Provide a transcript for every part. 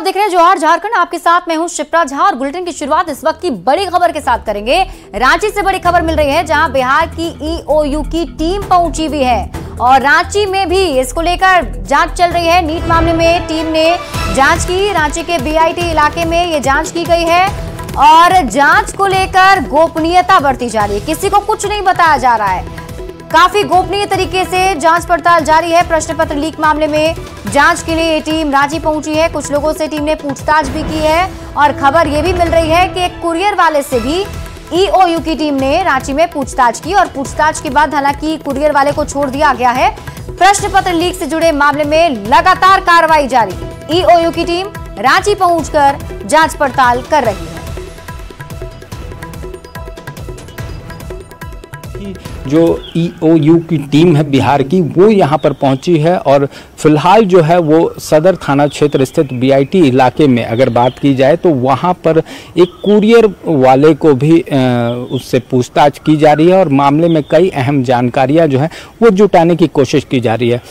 देख रहे हैं जौहर झारखंड। आपके साथ मैं हूं शिप्रा झा और बुलेटिन की शुरुआत इस वक्त की बड़ी खबर के साथ करेंगे। रांची से बड़ी खबर मिल रही है जहां बिहार की ईओयू की टीम पहुंची हुई है और रांची में भी इसको लेकर जांच चल रही है। नीट मामले में टीम ने जांच की। रांची के बीआईटी इलाके में ये जांच की गई है और जांच को लेकर गोपनीयता बरती जा रही है। किसी को कुछ नहीं बताया जा रहा है। काफी गोपनीय तरीके से जांच पड़ताल जारी है। प्रश्न पत्र लीक मामले में जांच के लिए ये टीम रांची पहुंची है। कुछ लोगों से टीम ने पूछताछ भी की है और खबर ये भी मिल रही है कि एक कुरियर वाले से भी ईओयू की टीम ने रांची में पूछताछ की और पूछताछ के बाद हालांकि कुरियर वाले को छोड़ दिया गया है। प्रश्न पत्र लीक से जुड़े मामले में लगातार कार्रवाई जारी। ईओयू की टीम रांची पहुंचकर जांच पड़ताल कर रही है। जो ईओयू की टीम है बिहार की, वो यहाँ पर पहुंची है और फिलहाल जो है वो सदर थाना क्षेत्र स्थित बीआईटी इलाके में अगर बात की जाए तो वहाँ पर एक कुरियर वाले को भी उससे पूछताछ की जा रही है और मामले में कई अहम जानकारियाँ जो है वो जुटाने की कोशिश की जा रही है।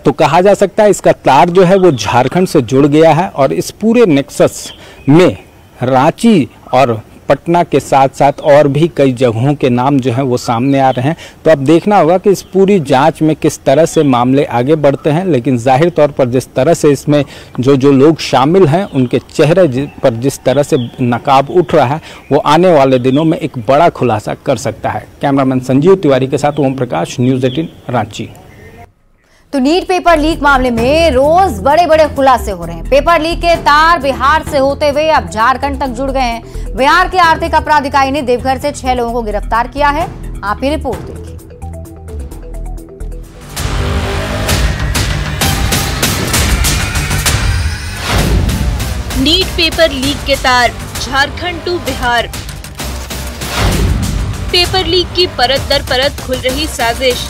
तो कहा जा सकता है इसका तार जो है वो झारखंड से जुड़ गया है और इस पूरे नेक्सस में रांची और पटना के साथ साथ और भी कई जगहों के नाम जो हैं वो सामने आ रहे हैं। तो अब देखना होगा कि इस पूरी जांच में किस तरह से मामले आगे बढ़ते हैं। लेकिन जाहिर तौर पर जिस तरह से इसमें जो लोग शामिल हैं उनके चेहरे पर जिस तरह से नकाब उठ रहा है वो आने वाले दिनों में एक बड़ा खुलासा कर सकता है। कैमरामैन संजीव तिवारी के साथ ओम प्रकाश, न्यूज़ 18 रांची। तो नीट पेपर लीक मामले में रोज बड़े बड़े खुलासे हो रहे हैं। पेपर लीक के तार बिहार से होते हुए अब झारखंड तक जुड़ गए हैं। बिहार के आर्थिक अपराध इकाई ने देवघर से 6 लोगों को गिरफ्तार किया है। आप ही रिपोर्ट देखिए। नीट पेपर लीक के तार Jharkhand to Bihar. Paper leak की परत दर परत खुल रही साजिश।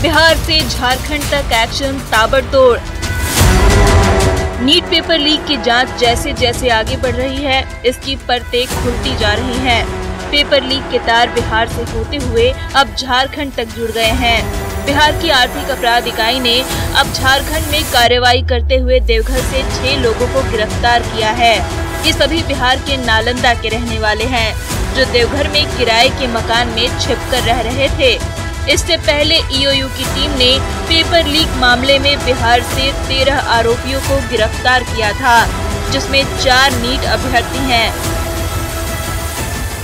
बिहार से झारखंड तक एक्शन ताबड़तोड़। नीट पेपर लीक की जांच जैसे जैसे आगे बढ़ रही है इसकी परतें खुलती जा रही हैं। पेपर लीक के तार बिहार से होते हुए अब झारखंड तक जुड़ गए हैं। बिहार की आर्थिक अपराध इकाई ने अब झारखंड में कार्रवाई करते हुए देवघर से 6 लोगों को गिरफ्तार किया है। ये सभी बिहार के नालंदा के रहने वाले हैं जो देवघर में किराए के मकान में छिपकर रह रहे थे। इससे पहले ईओयू की टीम ने पेपर लीक मामले में बिहार से 13 आरोपियों को गिरफ्तार किया था, जिसमें 4 नीट अभ्यर्थी हैं।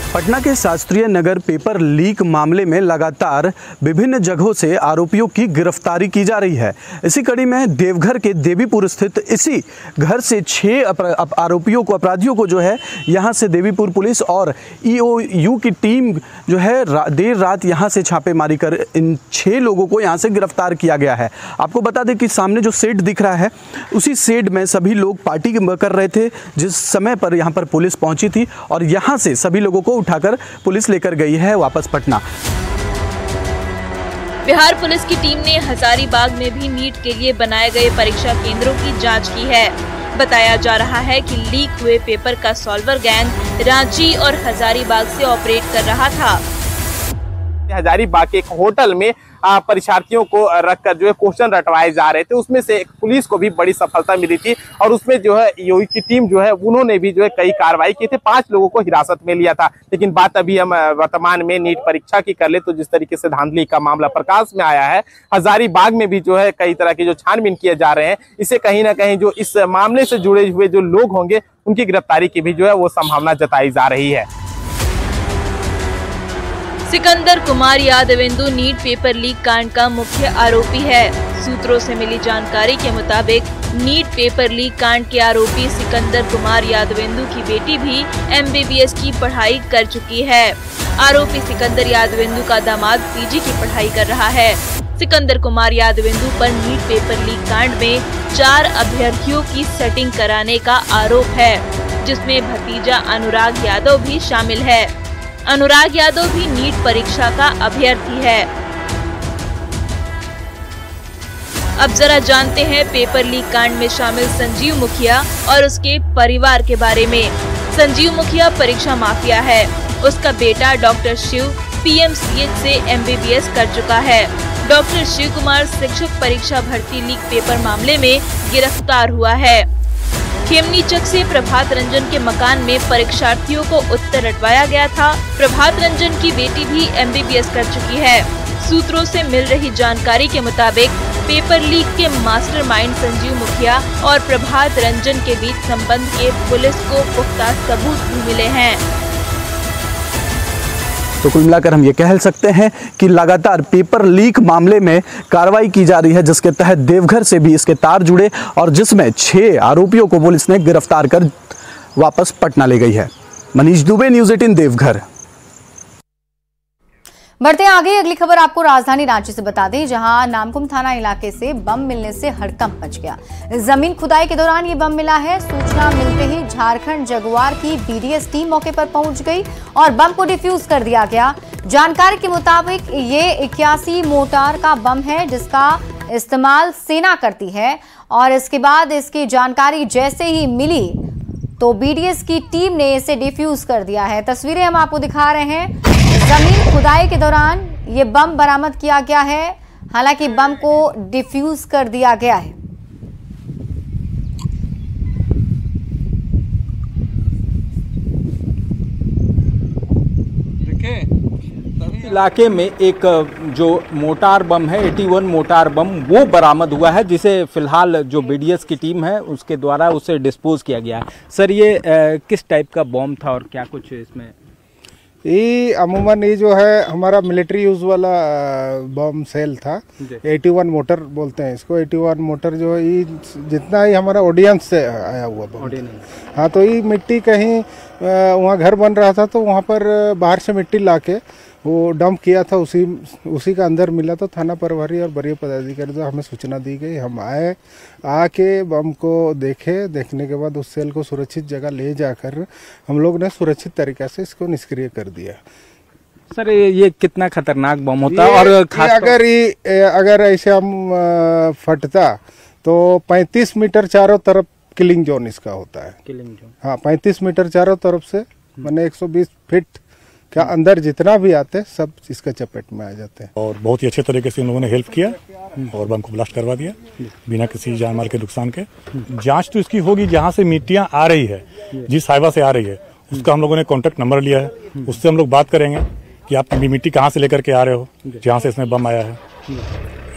पटना के शास्त्रीय नगर पेपर लीक मामले में लगातार विभिन्न जगहों से आरोपियों की गिरफ्तारी की जा रही है। इसी कड़ी में देवघर के देवीपुर स्थित इसी घर से 6 अपराधियों को जो है यहाँ से देवीपुर पुलिस और ईओयू की टीम जो है देर रात यहाँ से छापेमारी कर इन 6 लोगों को यहाँ से गिरफ्तार किया गया है। आपको बता दें कि सामने जो शेड दिख रहा है उसी शेड में सभी लोग पार्टी कर रहे थे जिस समय पर यहाँ पर पुलिस पहुँची थी और यहाँ से सभी लोगों को उठाकर पुलिस लेकर गई है वापस पटना। बिहार पुलिस की टीम ने हजारीबाग में भी नीट के लिए बनाए गए परीक्षा केंद्रों की जांच की है। बताया जा रहा है कि लीक हुए पेपर का सॉल्वर गैंग रांची और हजारीबाग से ऑपरेट कर रहा था। हजारीबाग के एक होटल में परीक्षार्थियों को रखकर जो है क्वेश्चन रटवाए जा रहे थे। उसमें से पुलिस को भी बड़ी सफलता मिली थी और उसमें जो है ईओयू की टीम जो है उन्होंने भी जो है कई कार्रवाई की थी। 5 लोगों को हिरासत में लिया था। लेकिन बात अभी हम वर्तमान में नीट परीक्षा की कर ले तो जिस तरीके से धांधली का मामला प्रकाश में आया है, हजारीबाग में भी जो है कई तरह की जो छानबीन किए जा रहे हैं, इससे कहीं ना कहीं जो इस मामले से जुड़े हुए जो लोग होंगे उनकी गिरफ्तारी की भी जो है वो संभावना जताई जा रही है। Sikandar Kumar Yadavendu NEET paper leak कांड का मुख्य आरोपी है। सूत्रों से मिली जानकारी के मुताबिक नीट पेपर लीक कांड के आरोपी सिकंदर कुमार यादवेंदु की बेटी भी एमबीबीएस की पढ़ाई कर चुकी है। आरोपी सिकंदर यादवेंदु का दामाद पीजी की पढ़ाई कर रहा है। सिकंदर कुमार यादवेंदु पर नीट पेपर लीक कांड में 4 अभ्यर्थियों की सेटिंग कराने का आरोप है, जिसमें भतीजा अनुराग यादव भी शामिल है। अनुराग यादव भी नीट परीक्षा का अभ्यर्थी है। अब जरा जानते हैं पेपर लीक कांड में शामिल संजीव मुखिया और उसके परिवार के बारे में। संजीव मुखिया परीक्षा माफिया है। उसका बेटा डॉक्टर शिव पीएमसीएच से एमबीबीएस कर चुका है। डॉक्टर शिव कुमार शिक्षक परीक्षा भर्ती लीक पेपर मामले में गिरफ्तार हुआ है। खेमनीचक से प्रभात रंजन के मकान में परीक्षार्थियों को उत्तर रटवाया गया था। प्रभात रंजन की बेटी भी MBBS कर चुकी है। सूत्रों से मिल रही जानकारी के मुताबिक पेपर लीक के मास्टरमाइंड संजीव मुखिया और प्रभात रंजन के बीच संबंध के पुलिस को पुख्ता सबूत भी मिले हैं। तो कुल मिलाकर हम ये कह सकते हैं कि लगातार पेपर लीक मामले में कार्रवाई की जा रही है, जिसके तहत देवघर से भी इसके तार जुड़े और जिसमें 6 आरोपियों को पुलिस ने गिरफ्तार कर वापस पटना ले गई है। मनीष दुबे, न्यूज़ 18 देवघर। बढ़ते हैं आगे, अगली खबर आपको राजधानी रांची से बता दें, जहां नामकुम थाना इलाके से बम मिलने से हड़कंप मच गया। जमीन खुदाई के दौरान ये बम मिला है। सूचना मिलते ही झारखंड जगुआर की BDS टीम मौके पर पहुंच गई और बम को डिफ्यूज कर दिया गया। जानकारी के मुताबिक ये 81 मोर्टार का बम है, जिसका इस्तेमाल सेना करती है और इसके बाद इसकी जानकारी जैसे ही मिली तो BDS की टीम ने इसे डिफ्यूज कर दिया है। तस्वीरें हम आपको दिखा रहे हैं। जमीन खुदाई के दौरान ये बम बरामद किया गया है। हालांकि बम को डिफ्यूज कर दिया गया है। इलाके में एक जो मोटार बम है 81 मोटार बम वो बरामद हुआ है, जिसे फिलहाल जो BDS की टीम है उसके द्वारा उसे डिस्पोज किया गया है। सर, ये किस टाइप का बम था और क्या कुछ इसमें? ये अमूमन ये जो है हमारा मिलिट्री यूज वाला बम सेल था। 81 मोटर बोलते हैं इसको। 81 मोटर जो है ये जितना ही हमारा ऑडियंस से आया हुआ बम। हाँ, तो ये मिट्टी कहीं वहाँ घर बन रहा था तो वहाँ पर बाहर से मिट्टी लाके वो डंप किया था, उसी का अंदर मिला। तो थाना प्रभारी और वरीय पदाधिकारी तो हमें सूचना दी गई। हम आके बम को देखने के बाद उस सेल को सुरक्षित जगह ले जाकर हम लोग ने सुरक्षित तरीके से इसको निष्क्रिय कर दिया। सर, ये कितना खतरनाक बम होता है? और अगर ऐसे हम फटता तो 35 मीटर चारों तरफ किलिंग जोन इसका होता है। किलिंग जोन, हाँ, 35 मीटर चारों तरफ से मैंने 120 फीट क्या अंदर जितना भी आते सब इसका चपेट में आ जाते हैं। और बहुत ही अच्छे तरीके से उन लोगों ने हेल्प किया और बम को ब्लास्ट करवा दिया बिना किसी जान माल के नुकसान के। जांच तो इसकी होगी, जहां से मिट्टियां आ रही है, जिस हाइवा से आ रही है, उसका हम लोगों ने कॉन्टेक्ट नंबर लिया है। उससे हम लोग बात करेंगे कि आप मिट्टी कहाँ से लेकर के आ रहे हो, जहाँ से इसमें बम आया है।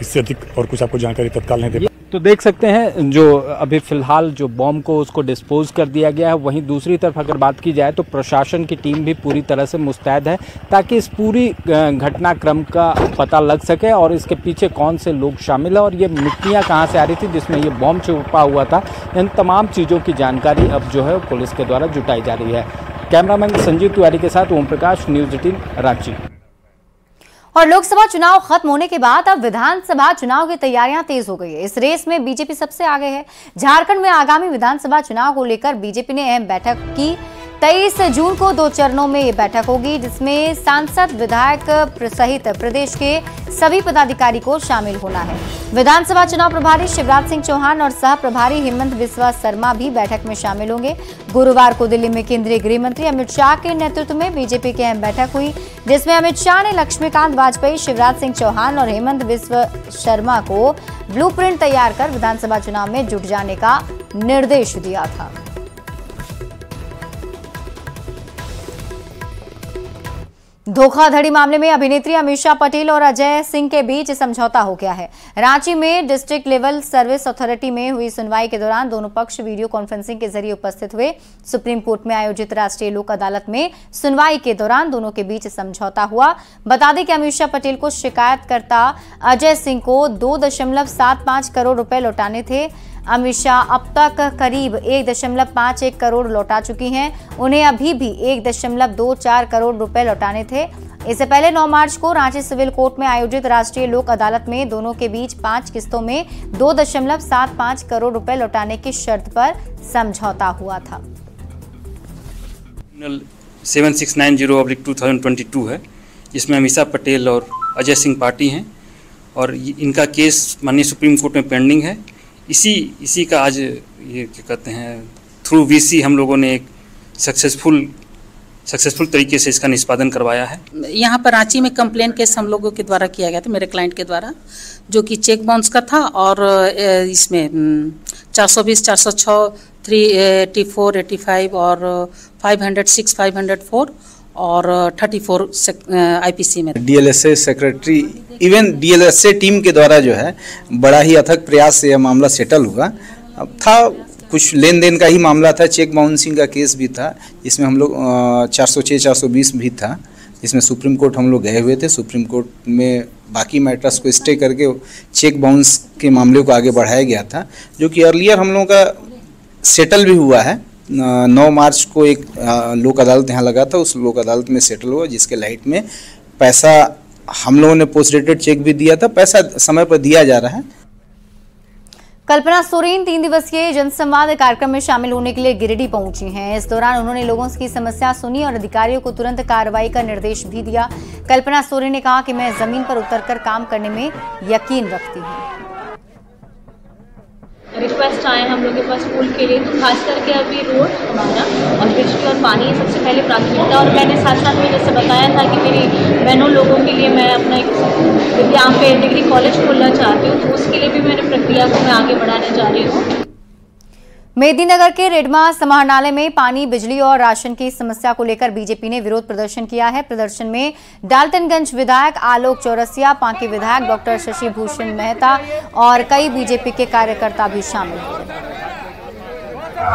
इससे अधिक और कुछ आपको जानकारी तत्काल नहीं दे। तो देख सकते हैं जो अभी फिलहाल जो बॉम्ब को उसको डिस्पोज कर दिया गया है। वहीं दूसरी तरफ अगर बात की जाए तो प्रशासन की टीम भी पूरी तरह से मुस्तैद है ताकि इस पूरी घटनाक्रम का पता लग सके और इसके पीछे कौन से लोग शामिल है और ये मिट्टियां कहां से आ रही थी जिसमें ये बॉम्ब छुपा हुआ था। इन तमाम चीज़ों की जानकारी अब जो है पुलिस के द्वारा जुटाई जा रही है। कैमरामैन संजीव तिवारी के साथ ओम प्रकाश, न्यूज़ 18 रांची। और लोकसभा चुनाव खत्म होने के बाद अब विधानसभा चुनाव की तैयारियां तेज हो गई है। इस रेस में बीजेपी सबसे आगे है। झारखंड में आगामी विधानसभा चुनाव को लेकर बीजेपी ने अहम बैठक की। 23 जून को 2 चरणों में ये बैठक होगी, जिसमें सांसद, विधायक सहित प्रदेश के सभी पदाधिकारी को शामिल होना है। विधानसभा चुनाव प्रभारी शिवराज सिंह चौहान और सह प्रभारी हेमंत बिस्वा शर्मा भी बैठक में शामिल होंगे। गुरुवार को दिल्ली में केंद्रीय गृह मंत्री अमित शाह के नेतृत्व में बीजेपी की अहम बैठक हुई, जिसमें अमित शाह ने लक्ष्मीकांत वाजपेयी, शिवराज सिंह चौहान और हेमंत बिस्वा शर्मा को ब्लूप्रिंट तैयार कर विधानसभा चुनाव में जुट जाने का निर्देश दिया था। धोखाधड़ी मामले में अभिनेत्री अमीषा पटेल और अजय सिंह के बीच समझौता हो गया है। रांची में डिस्ट्रिक्ट लेवल सर्विस अथॉरिटी में हुई सुनवाई के दौरान दोनों पक्ष वीडियो कॉन्फ्रेंसिंग के जरिए उपस्थित हुए। सुप्रीम कोर्ट में आयोजित राष्ट्रीय लोक अदालत में सुनवाई के दौरान दोनों के बीच समझौता हुआ। बता दें कि अमीषा पटेल को शिकायतकर्ता अजय सिंह को 2.75 करोड़ रुपए लौटाने थे। अमीषा अब तक करीब 1.51 करोड़ लौटा चुकी हैं। उन्हें अभी भी 1.24 करोड़ रुपए लौटाने थे। इससे पहले 9 मार्च को रांची सिविल कोर्ट में आयोजित राष्ट्रीय लोक अदालत में दोनों के बीच 5 किस्तों में 2.75 करोड़ रुपए लौटाने की शर्त पर समझौता हुआ था। 7690/2022 है, जिसमें अमीषा पटेल और अजय सिंह पार्टी हैं और इनका केस माननीय सुप्रीम कोर्ट में पेंडिंग है। इसी का आज ये क्या कहते हैं थ्रू VC हम लोगों ने एक सक्सेसफुल सक्सेसफुल तरीके से इसका निष्पादन करवाया है। यहाँ पर रांची में कंप्लेन केस हम लोगों के द्वारा किया गया था, मेरे क्लाइंट के द्वारा, जो कि चेक बाउंस का था और इसमें 420, 406, 384, 85 और 506, 504 और 34 आईपीसी में। DLSA secretary, even DLSA team के द्वारा जो है बड़ा ही अथक प्रयास से यह मामला सेटल हुआ। अब था कुछ लेन देन का ही मामला था, चेक बाउंसिंग का केस भी था, इसमें हम लोग 406, 420 भी था, जिसमें सुप्रीम कोर्ट हम लोग गए हुए थे। सुप्रीम कोर्ट में बाकी मैटर्स को स्टे करके चेक बाउंस के मामले को आगे बढ़ाया गया था, जो कि अर्लियर हम लोगों का सेटल भी हुआ है। 9 मार्च को एक लोक अदालत यहाँ लगा था, उस लोक अदालत में सेटल हुआ, जिसके लाइट में पैसा हम लोगों ने पोस्ट डेटेड चेक भी दिया था, पैसा समय पर दिया जा रहा है। कल्पना सोरेन 3 दिवसीय जनसंवाद कार्यक्रम में शामिल होने के लिए गिरिडीह पहुंची हैं। इस दौरान उन्होंने लोगों की समस्या सुनी और अधिकारियों को तुरंत कार्रवाई का निर्देश भी दिया। कल्पना सोरेन ने कहा कि मैं जमीन पर उतरकर काम करने में यकीन रखती हूं। रिक्वेस्ट आए हम लोग के पास स्कूल के लिए, तो खास करके अभी रोड हमारा और बिजली और पानी सबसे पहले प्राथमिकता। और मैंने साथ साथ में जैसे बताया था कि मेरी बहनों लोगों के लिए मैं अपना एक यहाँ पे डिग्री कॉलेज खोलना चाहती हूँ, तो उसके लिए भी मैंने प्रक्रिया को मैं आगे बढ़ाने जा रही हूँ। मेदिनीनगर के रेडमा समाहरणालय में पानी, बिजली और राशन की समस्या को लेकर बीजेपी ने विरोध प्रदर्शन किया है। प्रदर्शन में डाल्टनगंज विधायक आलोक चौरसिया, पांकी विधायक डॉक्टर शशि भूषण मेहता और कई बीजेपी के कार्यकर्ता भी शामिल हुए।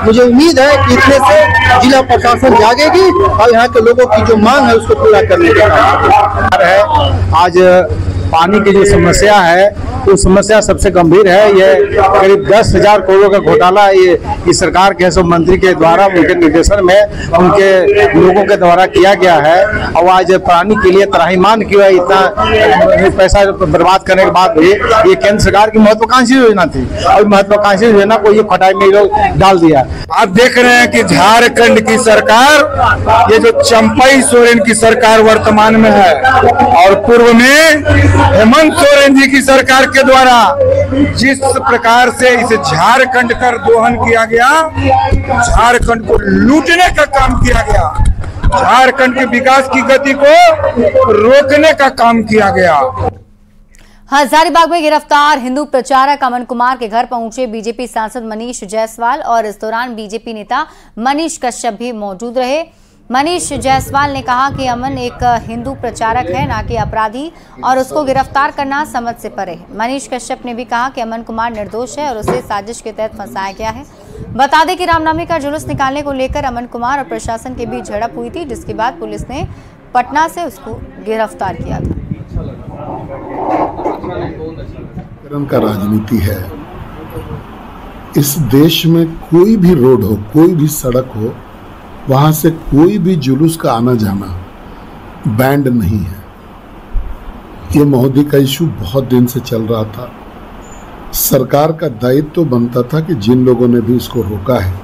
मुझे उम्मीद है कि इसमें से जिला प्रशासन जागेगी और यहाँ के लोगों की जो मांग है उसको पूरा करने का काम है। आज पानी की जो समस्या है वो समस्या सबसे गंभीर है। ये करीब 10,000 करोड़ का घोटाला ये सरकार के सब मंत्री के द्वारा उनके निर्देशन में उनके लोगों के द्वारा किया गया है। और आज पानी के लिए त्राहिमाम क्यों है, इतना पैसा बर्बाद करने के बाद भी ये केंद्र सरकार की महत्वाकांक्षी योजना थी और महत्वाकांक्षी योजना को ये खटाई में लोग डाल दिया। आप देख रहे हैं कि झारखंड की सरकार, ये जो चंपई सोरेन की सरकार वर्तमान में है और पूर्व में हेमंत सोरेन जी की सरकार के द्वारा जिस प्रकार से इसे झारखंड कर दोहन किया गया, झारखंड को लूटने का काम किया गया, झारखंड के विकास की गति को रोकने का काम किया गया। हजारीबाग में गिरफ्तार हिंदू प्रचारक अमन कुमार के घर पहुंचे बीजेपी सांसद मनीष जायसवाल और इस दौरान बीजेपी नेता मनीष कश्यप भी मौजूद रहे। मनीष जायसवाल ने कहा कि अमन एक हिंदू प्रचारक है, ना कि अपराधी, और उसको गिरफ्तार करना समझ से परे है। मनीष कश्यप ने भी कहा कि अमन कुमार निर्दोष है और उसे साजिश के तहत फंसाया गया है। बता दें कि रामनवमी का जुलूस निकालने को लेकर अमन कुमार और प्रशासन के बीच झड़प हुई थी, जिसके बाद पुलिस ने पटना से उसको गिरफ्तार किया था। का राजनीति है। इस देश में कोई भी रोड हो, कोई भी सड़क हो, वहां से कोई भी जुलूस का आना जाना बैंड नहीं है। ये मोदी का इशू बहुत दिन से चल रहा था। सरकार का दायित्व तो बनता था कि जिन लोगों ने भी इसको रोका है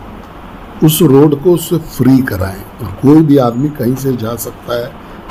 उस रोड को उससे फ्री कराएं और कोई भी आदमी कहीं से जा सकता है,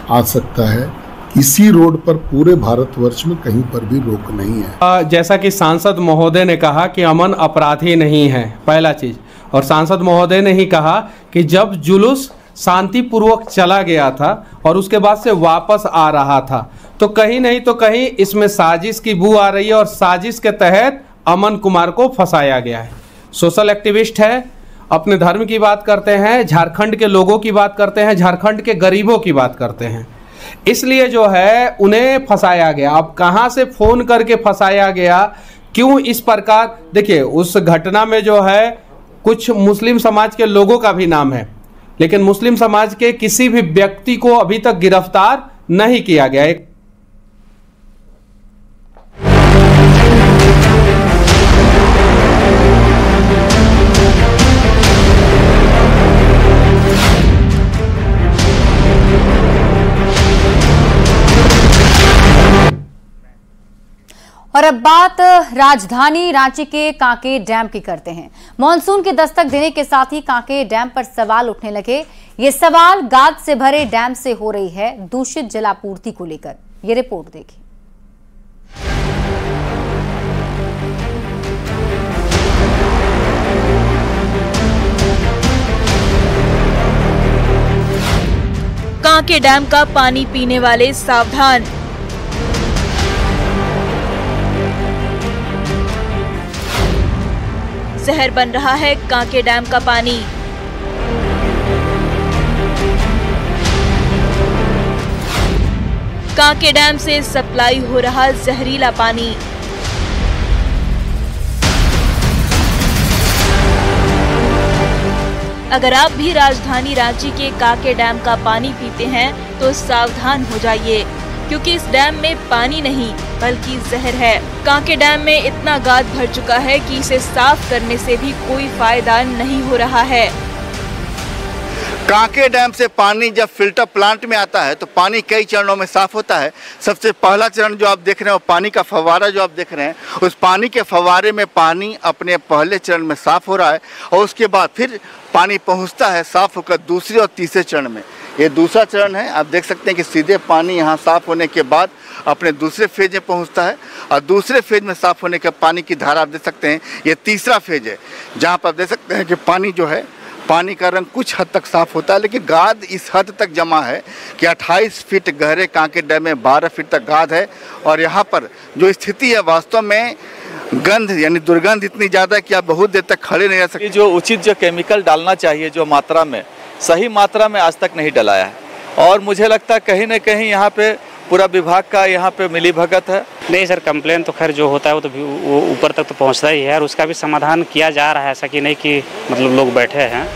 आ सकता है। इसी रोड पर पूरे भारतवर्ष में कहीं पर भी रोक नहीं है। जैसा कि सांसद महोदय ने कहा कि अमन अपराधी नहीं है, पहला चीज, और सांसद महोदय ने ही कहा कि जब जुलूस शांतिपूर्वक चला गया था और उसके बाद से वापस आ रहा था, तो कहीं नहीं तो कहीं इसमें साजिश की बू आ रही है और साजिश के तहत अमन कुमार को फंसाया गया है। सोशल एक्टिविस्ट है, अपने धर्म की बात करते हैं, झारखंड के लोगों की बात करते हैं, झारखंड के गरीबों की बात करते हैं, इसलिए जो है उन्हें फंसाया गया। अब कहां से फोन करके फंसाया गया, क्यों इस प्रकार, देखिए उस घटना में जो है कुछ मुस्लिम समाज के लोगों का भी नाम है, लेकिन मुस्लिम समाज के किसी भी व्यक्ति को अभी तक गिरफ्तार नहीं किया गया है। और अब बात राजधानी रांची के कांके डैम की करते हैं। मॉनसून की दस्तक देने के साथ ही कांके डैम पर सवाल उठने लगे। ये सवाल गाद से भरे डैम से हो रही है दूषित जलापूर्ति को लेकर। ये रिपोर्ट देखिए। कांके डैम का पानी पीने वाले सावधान। जहर बन रहा है कांके डैम का पानी। कांके डैम से सप्लाई हो रहा जहरीला पानी। अगर आप भी राजधानी रांची के कांके डैम का पानी पीते हैं तो सावधान हो जाइए, क्योंकि इस डैम में पानी नहीं बल्कि जहर है। कांके डैम में इतना गाद भर चुका है कि इसे साफ करने से भी कोई फायदा नहीं हो रहा है। कांके डैम से पानी जब फिल्टर प्लांट में आता है तो पानी कई चरणों में साफ होता है। सबसे पहला चरण जो आप देख रहे हैं वो पानी का फव्वारा जो आप देख रहे हैं, उस पानी के फव्वारे में पानी अपने पहले चरण में साफ हो रहा है और उसके बाद फिर पानी पहुंचता है साफ होकर दूसरे और तीसरे चरण में। ये दूसरा चरण है। आप देख सकते हैं कि सीधे पानी यहाँ साफ होने के बाद अपने दूसरे फेज में पहुँचता है और दूसरे फेज में साफ होने के पानी की धारा आप देख सकते हैं। ये तीसरा फेज है जहाँ पर आप देख सकते हैं कि पानी जो है, पानी का रंग कुछ हद तक साफ होता है, लेकिन गाद इस हद तक जमा है कि 28 फीट गहरे कांके डैम में 12 फीट तक गाद है। और यहाँ पर जो स्थिति है वास्तव में गंध यानी दुर्गंध इतनी ज़्यादा है कि आप बहुत देर तक खड़े नहीं रह सकते। जो उचित जो केमिकल डालना चाहिए जो मात्रा में, सही मात्रा में आज तक नहीं डलाया है और मुझे लगता है कहीं न कहीं यहाँ पे पूरा विभाग का यहाँ पे मिली भगत है। नहीं सर, कंप्लेन तो खैर जो होता है वो तो वो ऊपर तक तो पहुँचता ही है और उसका भी समाधान किया जा रहा है, ऐसा कि नहीं कि मतलब लोग बैठे हैं।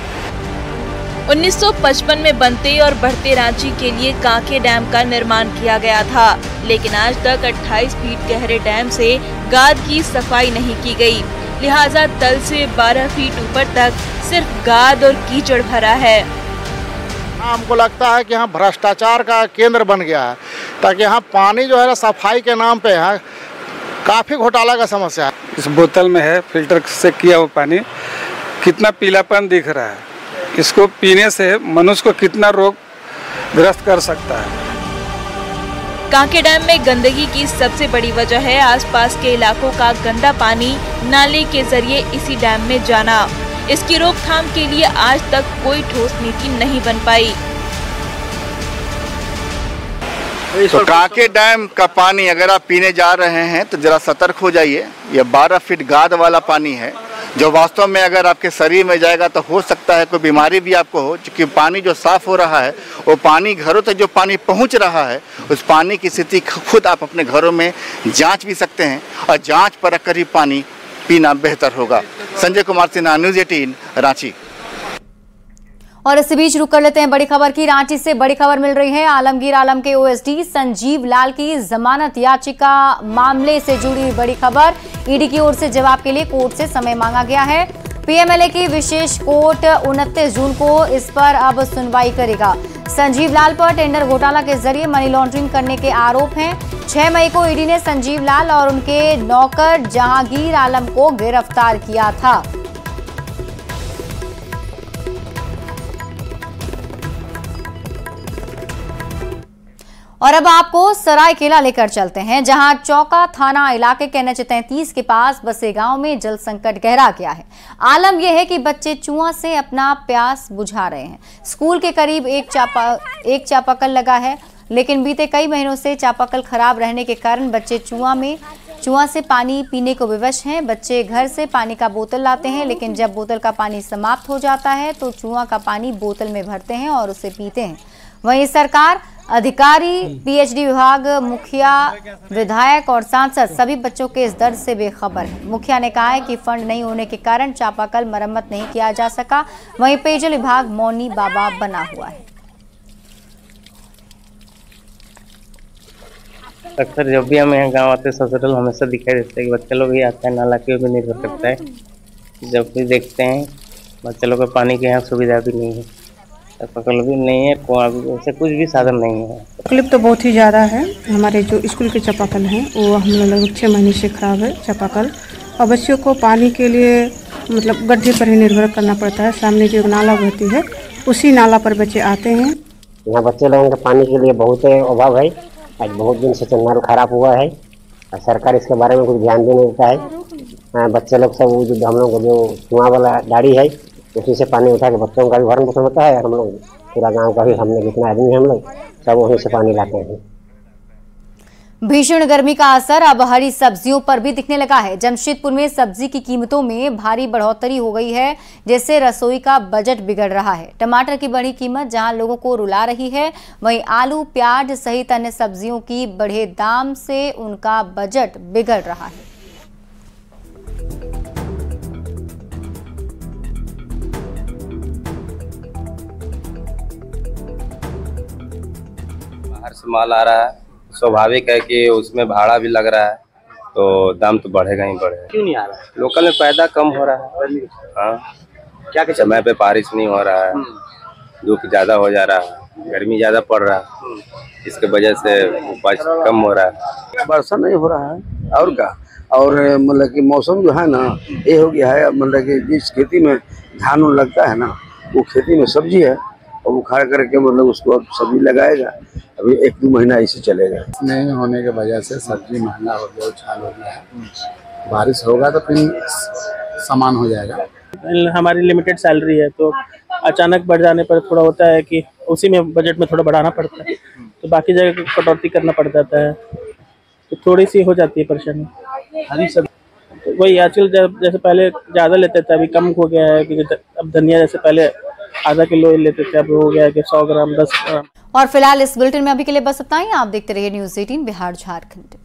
1955 में बनते और बढ़ते रांची के लिए कांके डैम का निर्माण किया गया था, लेकिन आज तक 28 फीट गहरे डैम से गाद की सफाई नहीं की गई। लिहाजा तल से 12 फीट ऊपर तक सिर्फ गाद और कीचड़ भरा है। हमको लगता है कि यहाँ भ्रष्टाचार का केंद्र बन गया है, ताकि यहाँ पानी जो है ना सफाई के नाम पे है काफ़ी घोटाला का समस्या है। इस बोतल में है फिल्टर से किया हुआ पानी, कितना पीलापन दिख रहा है। इसको पीने से मनुष्य को कितना रोग ग्रस्त कर सकता है। कांके डैम में गंदगी की सबसे बड़ी वजह है आसपास के इलाकों का गंदा पानी नाले के जरिए इसी डैम में जाना। इसकी रोकथाम के लिए आज तक कोई ठोस नीति नहीं बन पाई। तो कांके डैम का पानी अगर आप पीने जा रहे हैं तो जरा सतर्क हो जाइए। यह 12 फीट गाद वाला पानी है जो वास्तव में अगर आपके शरीर में जाएगा तो हो सकता है कोई बीमारी भी आपको हो, क्योंकि पानी जो साफ हो रहा है वो पानी घरों तक जो पानी पहुंच रहा है उस पानी की स्थिति खुद आप अपने घरों में जांच भी सकते हैं और जांच पर कर ही पानी पीना बेहतर होगा। संजय कुमार सिन्हा, न्यूज़ 18 रांची। और इसी बीच रुक कर लेते हैं बड़ी खबर की। रांची से बड़ी खबर मिल रही है। आलमगीर आलम के ओएसडी संजीव लाल की जमानत याचिका मामले से जुड़ी बड़ी खबर। ईडी की ओर से जवाब के लिए कोर्ट से समय मांगा गया है। पीएमएलए की विशेष कोर्ट 29 जून को इस पर अब सुनवाई करेगा। संजीव लाल पर टेंडर घोटाला के जरिए मनी लॉन्ड्रिंग करने के आरोप हैं। 6 मई को ईडी ने संजीव लाल और उनके नौकर जहांगीर आलम को गिरफ्तार किया था। और अब आपको सरायकेला लेकर चलते हैं, जहां चौका थाना इलाके के NH 33 के पास बसे गांव में जल संकट गहरा गया है। आलम यह है कि बच्चे कुआं से अपना प्यास बुझा रहे हैं। स्कूल के करीब एक चापाकल लगा है, लेकिन बीते कई महीनों से चापाकल खराब रहने के कारण बच्चे कुआं से पानी पीने को विवश हैं। बच्चे घर से पानी का बोतल लाते हैं, लेकिन जब बोतल का पानी समाप्त हो जाता है तो कुआं का पानी बोतल में भरते हैं और उसे पीते हैं। वहीं सरकार, अधिकारी, पीएचडी विभाग, मुखिया, विधायक और सांसद सभी बच्चों के इस दर्द से बेखबर है। मुखिया ने कहा है कि फंड नहीं होने के कारण चापाकल मरम्मत नहीं किया जा सका। वहीं पेयजल विभाग मौनी बाबा बना हुआ है। अक्सर जब भी हम यहाँ गाँव आते हैं हॉस्पिटल हमेशा दिखाई देता है कि बच्चे लोग ही आते हैं, नाला के भी निर्भर करता है। जब भी देखते हैं बच्चे लोग को पानी की यहाँ सुविधा भी नहीं है, चापाकल भी नहीं है, कुआं भी, ऐसे कुछ भी साधन नहीं है। तकलीफ तो बहुत ही ज़्यादा है। हमारे जो स्कूल के चापाकल हैं वो हम लोग लगभग 6 महीने से खराब है चापाकल, और बच्चों को पानी के लिए मतलब गड्ढे पर ही निर्भर करना पड़ता है। सामने जो नाला बहती है उसी नाला पर बच्चे आते हैं। यहाँ बच्चे लोगों के पानी के लिए बहुत अभाव है। आज बहुत दिन से नल खराब हुआ है और सरकार इसके बारे में कुछ ध्यान भी नहीं देता है। बच्चे लोग सब जो हम लोग को जो कुआं वाला गाड़ी है उसी से पानी उठा के बच्चों का भी भरण पोषण होता है और हम लोग पूरा गांव का भी हमने जितना आदमी है हम लोग सब वहीं से पानी लाते हैं। भीषण गर्मी का असर अब हरी सब्जियों पर भी दिखने लगा है। जमशेदपुर में सब्जी की कीमतों में भारी बढ़ोतरी हो गई है, जिससे रसोई का बजट बिगड़ रहा है। टमाटर की बढ़ी कीमत जहां लोगों को रुला रही है, वहीं आलू, प्याज सहित अन्य सब्जियों की बढ़े दाम से उनका बजट बिगड़ रहा है। बाहर से माल आ रहा है, स्वाभाविक है कि उसमें भाड़ा भी लग रहा है, तो दाम तो बढ़ेगा ही बढ़ेगा। क्यों नहीं आ रहा है? लोकल में पैदा कम हो रहा है। हाँ, क्या समय पे बारिश नहीं हो रहा है, धूप ज्यादा हो जा रहा है, गर्मी ज्यादा पड़ रहा है, इसके वजह से उपज कम हो रहा है। वर्षा नहीं हो रहा है और क्या, और मतलब कि मौसम जो है ना ये हो गया है, मतलब कि जिस खेती में धान लगता है ना वो खेती में सब्जी है, और उखाड़ करके मतलब उसको अब सब्जी लगाएगा। अभी 1-2 महीना ऐसे चलेगा। नहीं होने की वजह से सब्जी महंगा हो गया, उछाल हो गया है। बारिश होगा तो फिर सामान हो जाएगा। हमारी लिमिटेड सैलरी है, तो अचानक बढ़ जाने पर थोड़ा होता है कि उसी में बजट में थोड़ा बढ़ाना पड़ता है, तो बाकी जगह कटौती करना पड़ जाता है, तो थोड़ी सी हो जाती है परेशानी। हरी सब्जी तो वही आजकल जैसे पहले ज़्यादा लेते थे, अभी कम हो गया है कि अब धनिया जैसे पहले आधा किलो लेते थे, अब हो गया कि 100 ग्राम 10 ग्राम। और फिलहाल इस बुलेटिन में अभी के लिए बस इतना ही। आप देखते रहिए न्यूज़ 18 बिहार झारखंड।